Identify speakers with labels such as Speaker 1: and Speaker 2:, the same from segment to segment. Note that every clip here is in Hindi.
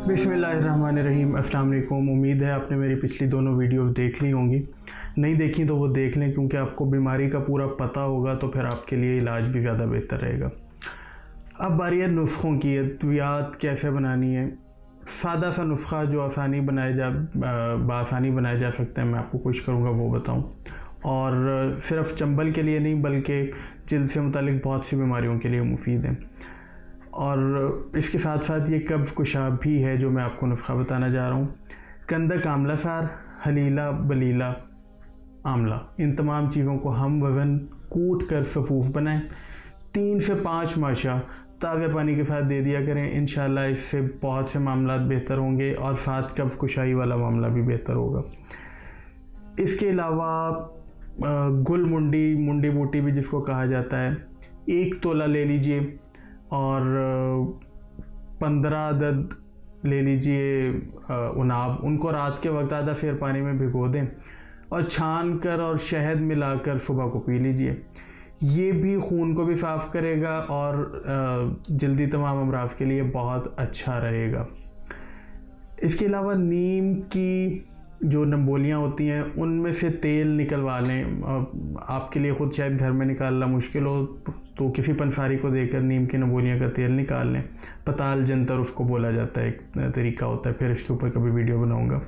Speaker 1: बिस्मिल्लाहिर्रहमानिर्रहीम। अस्सलाम वालेकुम। उम्मीद है आपने मेरी पिछली दोनों वीडियोस देख ली होंगी। नहीं देखी तो वो देख लें, क्योंकि आपको बीमारी का पूरा पता होगा तो फिर आपके लिए इलाज भी ज़्यादा बेहतर रहेगा। अब बारी है नुस्ख़ों की। अद्वियात कैसे बनानी है, सादा सा नुस्ख़ा जो बआसानी बनाया जा सकता है, मैं आपको कोशिश करूँगा वो बताऊँ। और सिर्फ चंबल के लिए नहीं बल्कि जिल्द से मुतालिक बहुत सी बीमारियों के लिए मुफीद है। और इसके साथ साथ ये कब्ज़ कुशा भी है जो मैं आपको नुस्ख़ा बताना जा रहा हूँ। कंदक आमला सार, हलीला बलीला आमला, इन तमाम चीज़ों को हम वज़न कूट कर सफ़ूफ़ बनाएं। 3 से 5 माशा ताज़े पानी के साथ दे दिया करें। इंशाअल्लाह इससे बहुत से मामलात बेहतर होंगे और साथ कब्ज़ कुशाई वाला मामला भी बेहतर होगा। इसके अलावा गुल मुंडी बूटी भी जिसको कहा जाता है, 1 तोला ले लीजिए और 15 अदद ले लीजिए उनाब। उनको रात के वक्त आधा फेर पानी में भिगो दें और छान कर और शहद मिलाकर सुबह को पी लीजिए। ये भी खून को भी साफ़ करेगा और जल्दी तमाम अमराज के लिए बहुत अच्छा रहेगा। इसके अलावा नीम की जो नंबोलियाँ होती हैं उनमें से तेल निकलवा लें। आपके लिए ख़ुद शायद घर में निकालना मुश्किल हो तो किसी पंसारी को देकर नीम की नंबोलियाँ का तेल निकाल लें। पताल जंतर उसको बोला जाता है, एक तरीका होता है, फिर इसके ऊपर कभी वीडियो बनाऊँगा।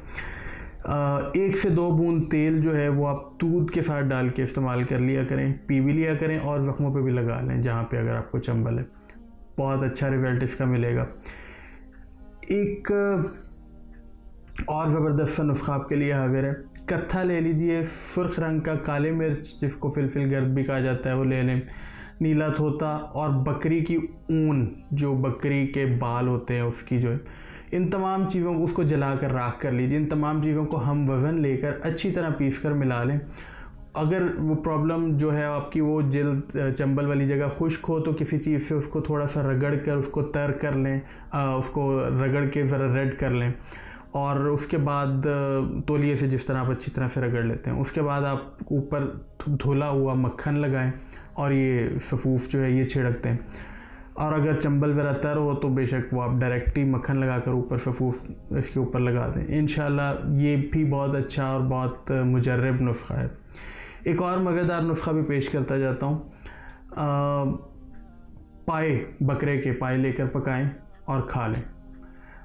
Speaker 1: 1 से 2 बूंद तेल जो है वो आप दूध के साथ डाल के इस्तेमाल कर लिया करें, पी भी लिया करें और ज़ख्मों पे भी लगा लें जहाँ पे अगर आपको चंबल है। बहुत अच्छा रिजल्ट इसका मिलेगा। एक और ज़बरदस्त नुस्ख़ा आपके लिए हाजिर है। कत्था ले लीजिए, सुर्ख रंग का, काले मिर्च जिसको फिलफिल गर्द भी कहा जाता है वो ले लें, नीला थोता और बकरी की ऊन, जो बकरी के बाल होते हैं उसकी जो है, इन तमाम चीज़ों को उसको जला कर राख कर लीजिए। इन तमाम चीज़ों को हम वज़न लेकर अच्छी तरह पीस कर मिला लें। अगर वो प्रॉब्लम जो है आपकी वो जिल्द चंबल वाली जगह खुश्क हो तो किसी चीज़ से उसको थोड़ा सा रगड़ कर उसको तर कर लें, उसको रगड़ के ज़रा रेड कर लें और उसके बाद तौलिए से जिस तरह आप अच्छी तरह से रगड़ लेते हैं, उसके बाद आप ऊपर धुला हुआ मक्खन लगाएं और ये सफ़ूफ़ जो है ये छिड़कते हैं। और अगर चंबल वगैरह तर हो तो बेशक वो आप डायरेक्ट ही मक्खन लगाकर ऊपर सफ़ूफ़ इसके ऊपर लगा दें। इंशाल्लाह ये भी बहुत अच्छा और बहुत मुजर्रब नुस्ख़ा है। एक और मज़ेदार नुस्ख़ा भी पेश करता जाता हूँ। पाए, बकरे के पाए लेकर पकाएं और खा लें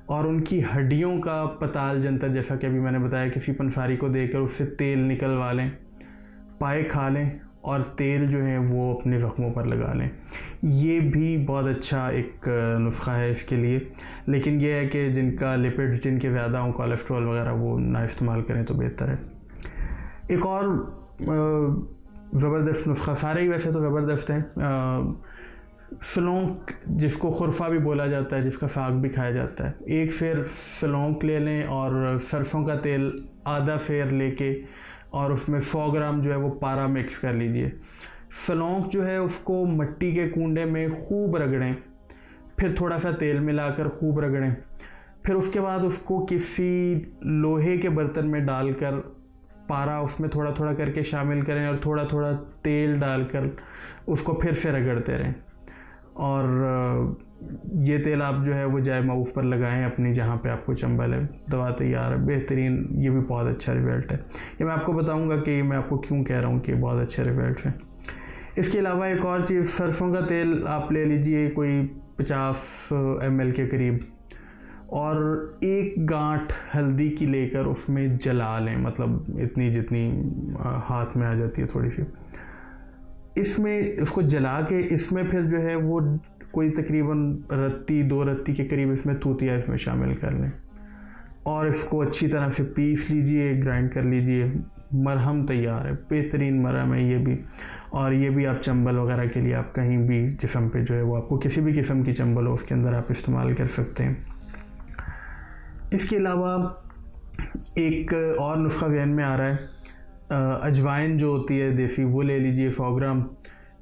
Speaker 1: और उनकी हड्डियों का पताल जंतर, जैसा कि अभी मैंने बताया, किसी पंसारी को देकर उससे तेल निकलवा लें, पाए खा लें और तेल जो है वो अपने ज़ख्मों पर लगा लें। ये भी बहुत अच्छा एक नुस्ख़ा है इसके लिए, लेकिन ये है कि जिनका लिपिड्स जिनके ज़्यादा हों, कोलेस्ट्रॉल वगैरह, वो ना इस्तेमाल करें तो बेहतर है। एक और ज़बरदस्त नुस्ख़ा, सारे ही वैसे तो ज़बरदस्त हैं। सलौंक जिसको खुरफा भी बोला जाता है, जिसका साग भी खाया जाता है, 1 फेर सलौंक ले लें और सरसों का तेल आधा फेर लेके और उसमें 100 ग्राम जो है वो पारा मिक्स कर लीजिए। सलौंक जो है उसको मिट्टी के कूंडे में खूब रगड़ें, फिर थोड़ा सा तेल मिलाकर खूब रगड़ें, फिर उसके बाद उसको किसी लोहे के बर्तन में डालकर पारा उसमें थोड़ा थोड़ा करके शामिल करें और थोड़ा थोड़ा तेल डालकर उसको फिर से रगड़ते रहें। और ये तेल आप जो है वो जाए माउफ पर लगाएं अपनी जहाँ पे आपको चंबल है। दवा तैयार है, बेहतरीन। ये भी बहुत अच्छा रिजल्ट है। ये मैं आपको बताऊंगा कि मैं आपको क्यों कह रहा हूँ कि बहुत अच्छे रिजल्ट है। इसके अलावा एक और चीज़, सरसों का तेल आप ले लीजिए कोई 50 ml के करीब और 1 गांठ हल्दी की लेकर उसमें जला लें, मतलब इतनी जितनी हाथ में आ जाती है थोड़ी सी। इसमें उसको जला के इसमें फिर जो है वो कोई तकरीबन 2 रत्ती के करीब इसमें तूतिया इसमें शामिल कर लें और इसको अच्छी तरह से पीस लीजिए, ग्राइंड कर लीजिए। मरहम तैयार है, बेहतरीन मरहम है ये भी। और ये भी आप चंबल वगैरह के लिए आप कहीं भी जिस्म पे जो है वो आपको किसी भी किस्म की चंबल हो उसके अंदर आप इस्तेमाल कर सकते हैं। इसके अलावा एक और नुस्ख़ा ज़हन में आ रहा है, अजवाइन जो होती है देसी, वो ले लीजिए 100 ग्राम।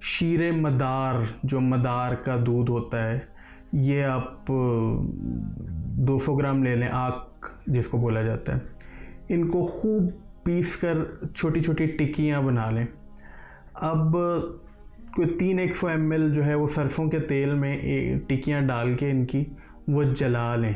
Speaker 1: शीरे मदार, जो मदार का दूध होता है, ये आप 200 ग्राम ले लें, आक जिसको बोला जाता है। इनको खूब पीस कर छोटी छोटी टिक्कियाँ बना लें। अब कोई 300 ml जो है वो सरसों के तेल में टिक्कियाँ डाल के इनकी वो जला लें।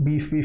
Speaker 1: 20